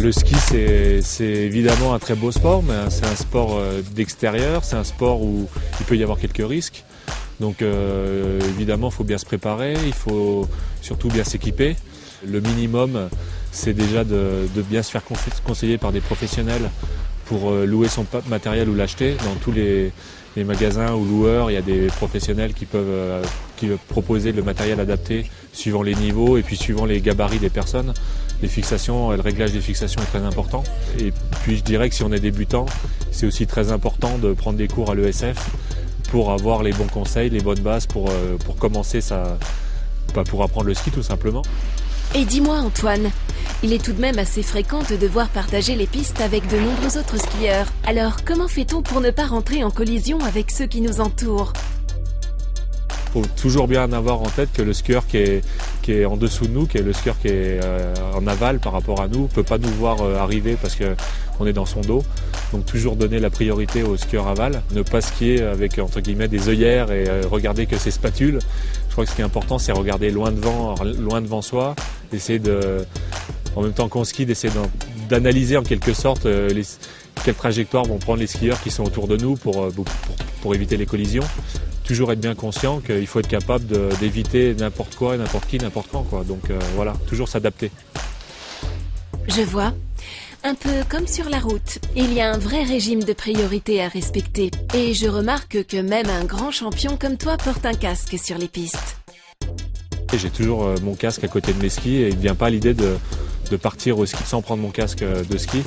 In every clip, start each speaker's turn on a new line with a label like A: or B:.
A: Le ski, c'est évidemment un très beau sport, mais c'est un sport d'extérieur, c'est un sport où il peut y avoir quelques risques. Donc évidemment, il faut bien se préparer, il faut surtout bien s'équiper. Le minimum, c'est déjà de bien se faire conseiller par des professionnels pour louer son matériel ou l'acheter. Dans tous les magasins ou loueurs, il y a des professionnels qui peuvent proposer le matériel adapté suivant les niveaux et puis suivant les gabarits des personnes. Les fixations, le réglage des fixations est très important. Et puis je dirais que si on est débutant, c'est aussi très important de prendre des cours à l'ESF pour avoir les bons conseils, les bonnes bases pour commencer pour apprendre le ski tout simplement.
B: Et dis-moi Antoine, il est tout de même assez fréquent de devoir partager les pistes avec de nombreux autres skieurs. Alors comment fait-on pour ne pas rentrer en collision avec ceux qui nous entourent ?
A: Il faut toujours bien avoir en tête que le skieur qui est en dessous de nous, qui est le skieur qui est en aval par rapport à nous, ne peut pas nous voir arriver parce qu'on est dans son dos. Donc toujours donner la priorité au skieur aval, ne pas skier avec entre guillemets des œillères et regarder que ses spatules. Je crois que ce qui est important, c'est regarder loin devant soi, essayer en même temps qu'on skie, d'essayer d'analyser en quelque sorte quelle trajectoire vont prendre les skieurs qui sont autour de nous pour éviter les collisions. Toujours être bien conscient qu'il faut être capable d'éviter n'importe quoi, n'importe qui, n'importe quand, quoi. Donc voilà, toujours s'adapter.
B: Je vois. Un peu comme sur la route, il y a un vrai régime de priorité à respecter. Et je remarque que même un grand champion comme toi porte un casque sur les pistes.
A: J'ai toujours mon casque à côté de mes skis et il ne vient pas l'idée de partir au ski sans prendre mon casque de ski.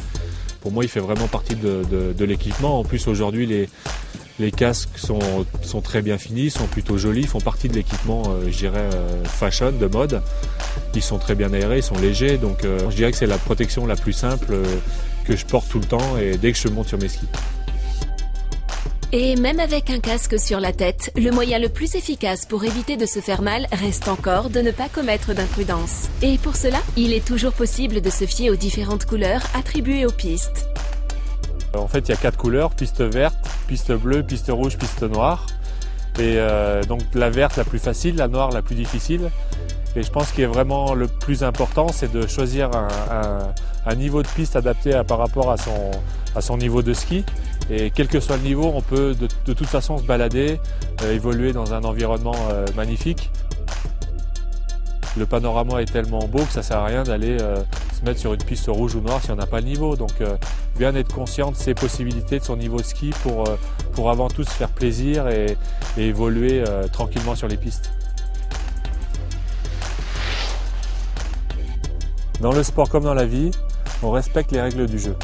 A: Pour moi, il fait vraiment partie de l'équipement. En plus, aujourd'hui, les casques sont très bien finis, sont plutôt jolis, font partie de l'équipement, je dirais, fashion, de mode. Ils sont très bien aérés, ils sont légers, donc je dirais que c'est la protection la plus simple que je porte tout le temps et dès que je monte sur mes skis.
B: Et même avec un casque sur la tête, le moyen le plus efficace pour éviter de se faire mal reste encore de ne pas commettre d'imprudence. Et pour cela, il est toujours possible de se fier aux différentes couleurs attribuées aux pistes.
A: En fait, il y a 4 couleurs, piste verte, piste bleue, piste rouge, piste noire. Et donc la verte la plus facile, la noire la plus difficile. Et je pense qu'il est vraiment le plus important, c'est de choisir un niveau de piste adapté par rapport à son niveau de ski. Et quel que soit le niveau, on peut de toute façon se balader, évoluer dans un environnement magnifique. Le panorama est tellement beau que ça ne sert à rien d'aller se mettre sur une piste rouge ou noire si on n'a pas le niveau. Donc bien être conscient de ses possibilités, de son niveau de ski pour avant tout se faire plaisir et évoluer tranquillement sur les pistes. Dans le sport comme dans la vie, on respecte les règles du jeu.